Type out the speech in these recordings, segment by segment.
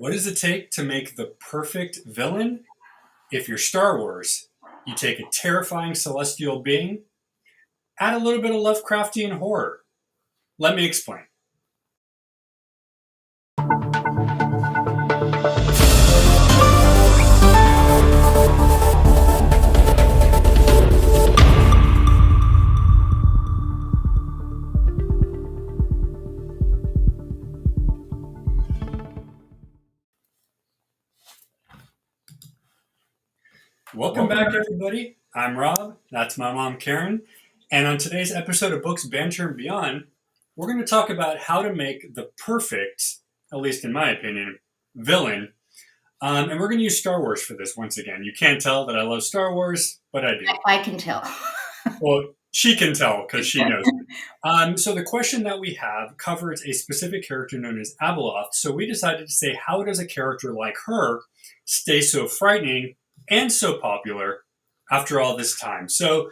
What does it take to make the perfect villain? If you're Star Wars, you take a terrifying celestial being, add a little bit of Lovecraftian horror. Let me explain. Welcome back, everybody. I'm Rob. That's my mom, Karen. And on today's episode of Books, Banter, and Beyond, we're going to talk about how to make the perfect, at least in my opinion, villain. And we're going to use Star Wars for this once again. You can't tell that I love Star Wars, but I do. I can tell. Well, she can tell because she knows. So the question that we have covers a specific character known as Abeloth. So we decided to say, how does a character like her stay so frightening and so popular after all this time? So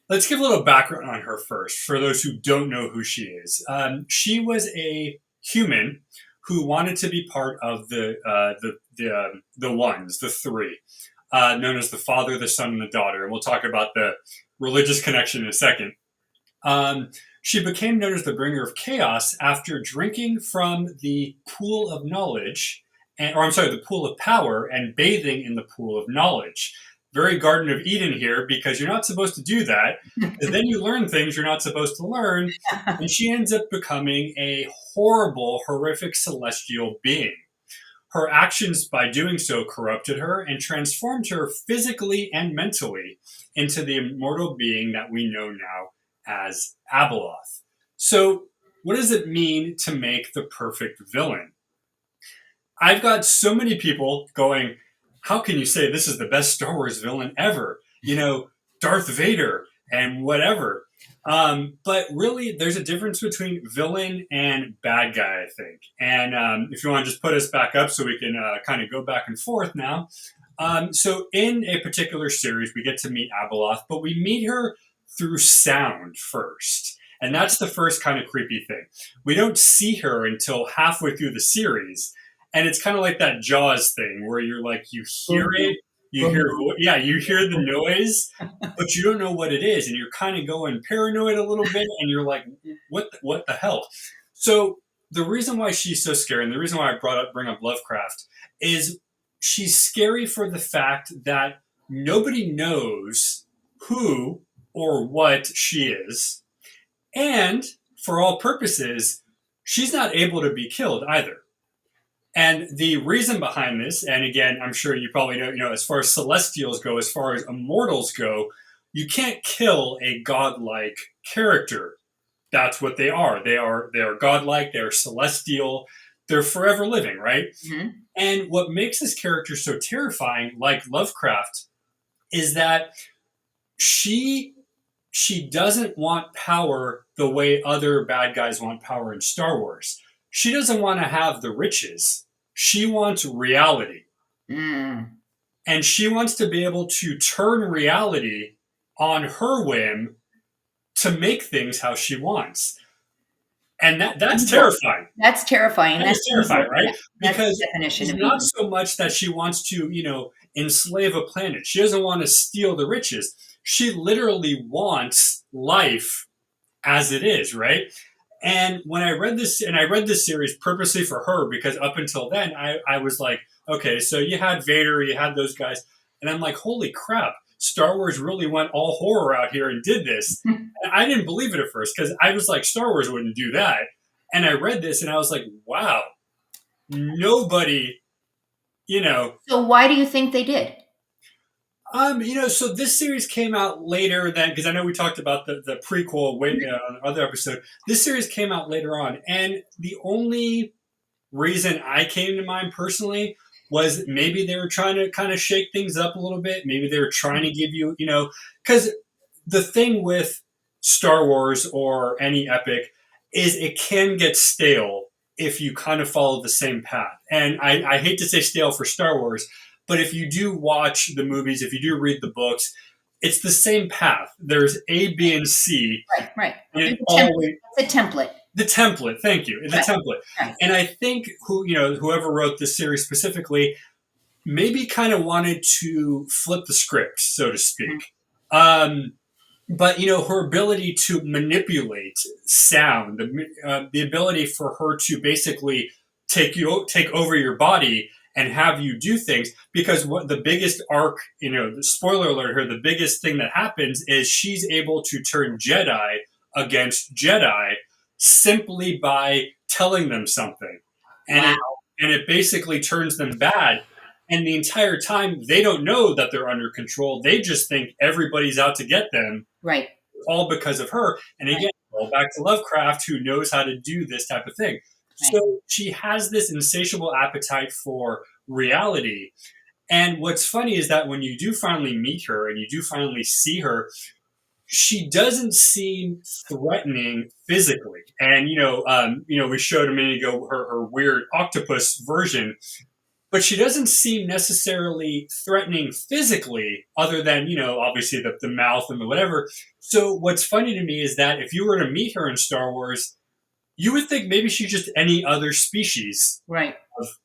let's give a little background on her first, for those who don't know who she is. She was a human who wanted to be part of the ones, the three, known as the Father, the Son, and the Daughter. And we'll talk about the religious connection in a second. She became known as the Bringer of Chaos after drinking from the pool of knowledge, the pool of power, and bathing in the pool of knowledge. Very Garden of Eden here, because you're not supposed to do that. Because then you learn things you're not supposed to learn. And she ends up becoming a horrible, horrific celestial being. Her actions by doing so corrupted her and transformed her physically and mentally into the immortal being that we know now as Abeloth. So what does it mean to make the perfect villain? I've got so many people going, how can you say this is the best Star Wars villain ever? You know, Darth Vader and whatever. But really, there's a difference between villain and bad guy, I think. And if you want to just put us back up so we can kind of go back and forth now. So in a particular series, we get to meet Abeloth, but we meet her through sound first. And that's the first kind of creepy thing. We don't see her until halfway through the series. And it's kind of like that Jaws thing where you're like, you hear it, you hear the noise, but you don't know what it is. And you're kind of going paranoid a little bit. And you're like, what the hell? So the reason why she's so scary, and the reason why I bring up Lovecraft, is she's scary for the fact that nobody knows who or what she is. And for all purposes, she's not able to be killed either. And the reason behind this, and again, I'm sure you probably know, as far as celestials go, as far as immortals go, you can't kill a godlike character. That's what they are. They are godlike, they're celestial, they're forever living, right? Mm-hmm. And what makes this character so terrifying, like Lovecraft, is that she doesn't want power the way other bad guys want power in Star Wars. She doesn't want to have the riches. She wants reality. Mm. And she wants to be able to turn reality on her whim to make things how she wants. And that's terrifying. That's terrifying. That's terrifying, right? That's because the definition it's not so much that she wants to, enslave a planet. She doesn't want to steal the riches. She literally wants life as it is, right? And when I read this, and I read this series purposely for her, because up until then, I was like, okay, so you had Vader, you had those guys. And I'm like, holy crap, Star Wars really went all horror out here and did this. And I didn't believe it at first, because I was like, Star Wars wouldn't do that. And I read this, and I was like, wow, nobody, So why do you think they did? So this series came out later than, because I know we talked about the prequel on the other episode. This series came out later on, and the only reason I came to mind personally was maybe they were trying to kind of shake things up a little bit. Maybe they were trying to give you, because the thing with Star Wars or any epic is it can get stale if you kind of follow the same path. And I hate to say stale for Star Wars, but if you do watch the movies, if you do read the books, it's the same path. There's A, B, and C. Right. And It's a template. The template, thank you, the Right. template. Right. And I think whoever wrote this series specifically maybe kind of wanted to flip the script, so to Mhm. speak. But her ability to manipulate sound, the ability for her to basically take over your body and have you do things. Because what the biggest arc, the spoiler alert here, the biggest thing that happens is she's able to turn Jedi against Jedi simply by telling them something, and Wow. it basically turns them bad. And the entire time, they don't know that they're under control. They just think everybody's out to get them, Right. all because of her. And Right. again, all back to Lovecraft, who knows how to do this type of thing. Right. So she has this insatiable appetite for reality. And what's funny is that when you do finally meet her and you do finally see her, she doesn't seem threatening physically. And we showed a minute ago her weird octopus version, but she doesn't seem necessarily threatening physically, other than obviously the mouth and the whatever. So what's funny to me is that if you were to meet her in Star Wars, you would think maybe she's just any other species Right.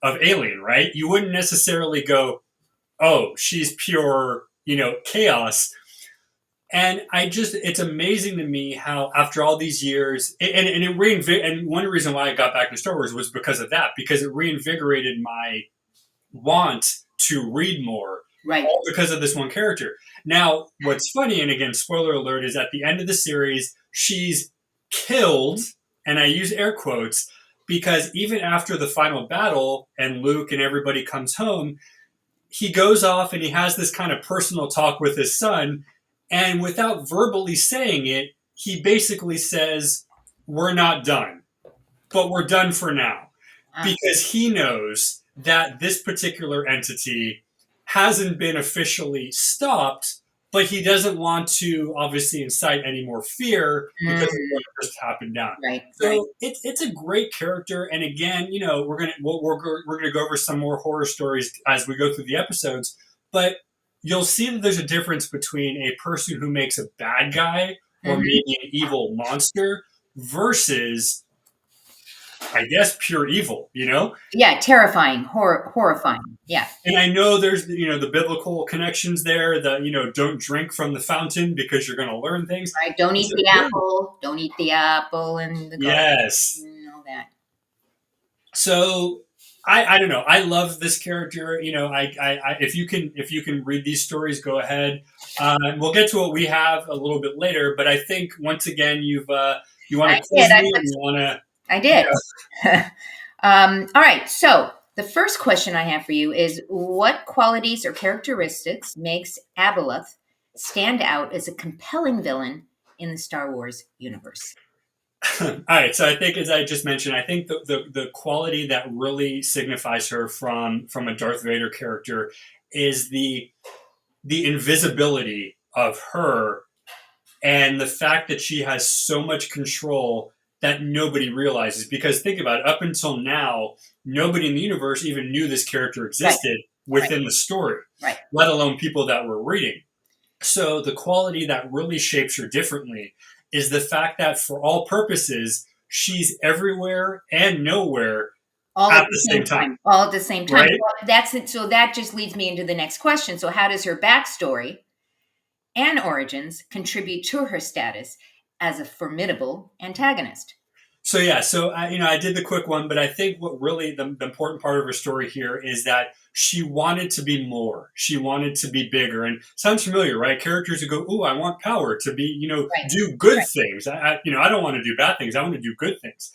of alien, right? You wouldn't necessarily go, oh, she's pure chaos. And it's amazing to me how after all these years, and one reason why I got back into Star Wars was because of that, because it reinvigorated my want to read more, Right. all because of this one character. Now, what's funny, and again, spoiler alert, is at the end of the series, she's killed, and I use air quotes, because even after the final battle and Luke and everybody comes home, he goes off and he has this kind of personal talk with his son, and without verbally saying it, he basically says, "We're not done, but we're done for now," because he knows that this particular entity hasn't been officially stopped, but he doesn't want to obviously incite any more fear because of what just happened down. Right. Right. So it's a great character, and again, we're gonna go over some more horror stories as we go through the episodes, but you'll see that there's a difference between a person who makes a bad guy or Mhm. maybe an evil monster versus, I guess, pure evil, Yeah. Terrifying. Horrifying. Yeah. And I know there's the biblical connections there. The don't drink from the fountain because you're going to learn things. Right. Don't eat the apple. Don't eat the apple and the garden. Yes. And all that. So I don't know. I love this character. If you can read these stories, go ahead. We'll get to what we have a little bit later. But I think once again you want I to did. quiz me and you want to. I did. All right. So the first question I have for you is, what qualities or characteristics makes Abeloth stand out as a compelling villain in the Star Wars universe? All right, so I think, as I just mentioned, I think the quality that really signifies her from a Darth Vader character is the invisibility of her, and the fact that she has so much control that nobody realizes. Because think about it, up until now, nobody in the universe even knew this character existed within the story, Right. let alone people that were reading. So the quality that really shapes her differently is the fact that for all purposes, she's everywhere and nowhere All at at the the same same time. time. All at the same time. Right? Well, that's it. So that just leads me into the next question. So how does her backstory and origins contribute to her status as a formidable antagonist? So yeah, so I did the quick one, but I think what really the important part of her story here is that she wanted to be more. She wanted to be bigger, and sounds familiar, right? Characters who go, "Ooh, I want power to be, Right. do good things. I don't want to do bad things. I want to do good things."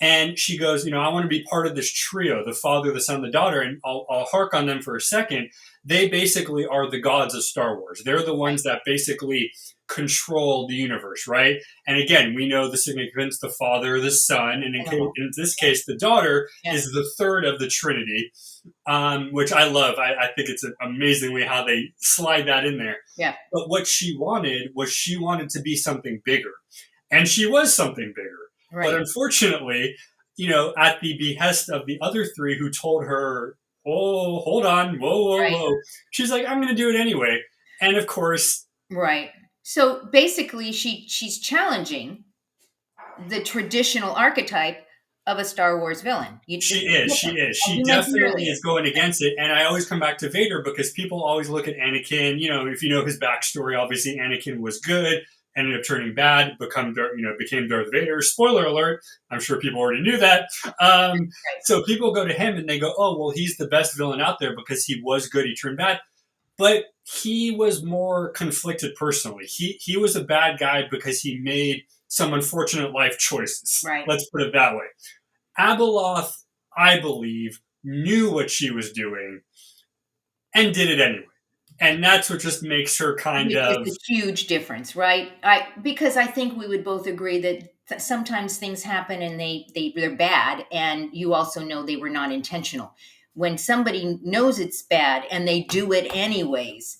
And she goes, I want to be part of this trio, the father, the son, the daughter. And I'll hark on them for a second. They basically are the gods of Star Wars. They're the ones that basically control the universe, right? And again, we know the significance, the father, the son, and in this case, the daughter is the third of the Trinity, which I love. I think it's amazingly how they slide that in there. Yeah. But what she wanted to be something bigger. And she was something bigger. Right. But unfortunately, at the behest of the other three who told her, "Oh, hold on, whoa," she's like, "I'm going to do it anyway." And of course, right. So basically, she's challenging the traditional archetype of a Star Wars villain. She is. She is. As She you mentioned definitely earlier. is going against it. And I always come back to Vader because people always look at Anakin. You know, if you know his backstory, obviously Anakin was good, ended up turning bad, became Darth Vader. Spoiler alert. I'm sure people already knew that. Right. So people go to him and they go, "Oh, well, he's the best villain out there because he was good. He turned bad." But he was more conflicted personally. He was a bad guy because he made some unfortunate life choices. Right. Let's put it that way. Abeloth, I believe, knew what she was doing and did it anyway. And that's what just makes her kind Which is of. a huge difference, right? Because I think we would both agree that sometimes things happen and they're bad, and you also know they were not intentional. When somebody knows it's bad and they do it anyways,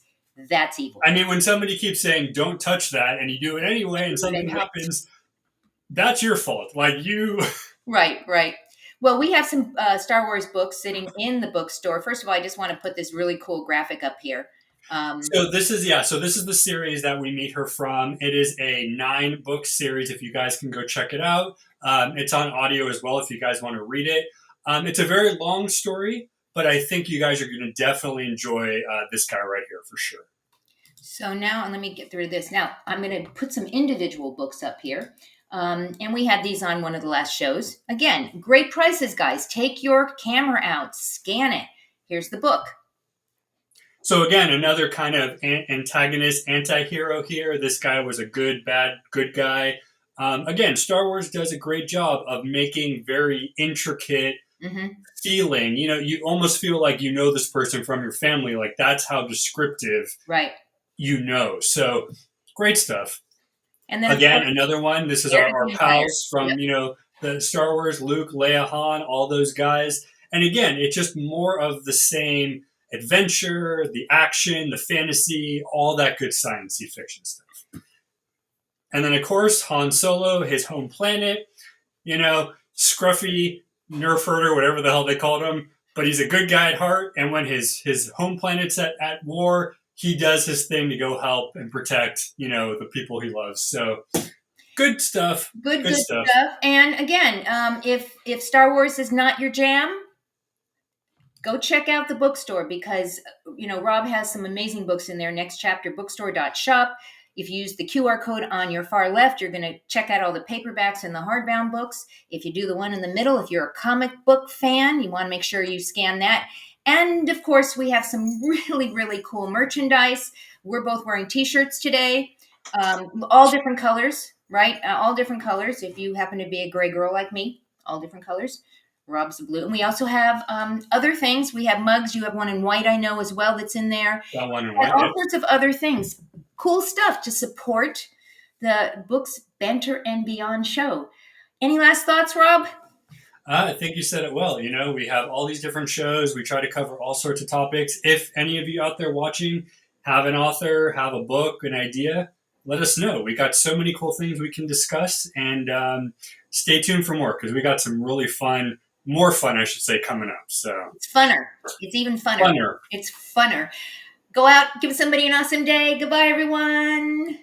that's evil. I mean, when somebody keeps saying, "Don't touch that," and you do it anyway and Do it something anyways. happens, that's your fault. Like you. Right, right. Well, we have some Star Wars books sitting in the bookstore. First of all, I just want to put this really cool graphic up here. So this is So this is the series that we meet her from. It is a 9-book series. If you guys can go check it out, it's on audio as well. If you guys want to read it, it's a very long story, but I think you guys are going to definitely enjoy this guy right here for sure. So now, and let me get through this. Now, I'm going to put some individual books up here. And we had these on one of the last shows. Again, great prices, guys. Take your camera out, scan it. Here's the book. So again, another kind of antagonist, anti-hero here. This guy was a good guy. Again, Star Wars does a great job of making very intricate Mm-hmm. feeling. You know, you almost feel like you know this person from your family. Like that's how descriptive Right. you know. So great stuff. And then, of Again, course, another one. This is Heir to our the Empire. pals Yep. from, the Star Wars, Luke, Leia, Han, all those guys. And again, it's just more of the same adventure, the action, the fantasy, all that good science fiction stuff. And then, of course, Han Solo, his home planet, scruffy nerf herder, whatever the hell they called him. But he's a good guy at heart. And when his home planet's at war, he does his thing to go help and protect, the people he loves. So good stuff. Good stuff. And again, if Star Wars is not your jam, go check out the bookstore because, Rob has some amazing books in there. Next Chapter bookstore.shop. If you use the QR code on your far left, you're going to check out all the paperbacks and the hardbound books. If you do the one in the middle, if you're a comic book fan, you want to make sure you scan that. And of course, we have some really, really cool merchandise. We're both wearing t-shirts today, all different colors, right? All different colors. If you happen to be a gray girl like me, all different colors. Rob's blue. And we also have other things. We have mugs. You have one in white, I know, as well, that's in there. Got one in white. All sorts of other things. Cool stuff to support the Books Banter and Beyond show. Any last thoughts, Rob? I think you said it well. We have all these different shows. We try to cover all sorts of topics. If any of you out there watching have an author, have a book, an idea, let us know. We got so many cool things we can discuss. And stay tuned for more because we got some really more fun, I should say, coming up. So it's funner. It's even funner. It's funner. Go out, give somebody an awesome day. Goodbye, everyone.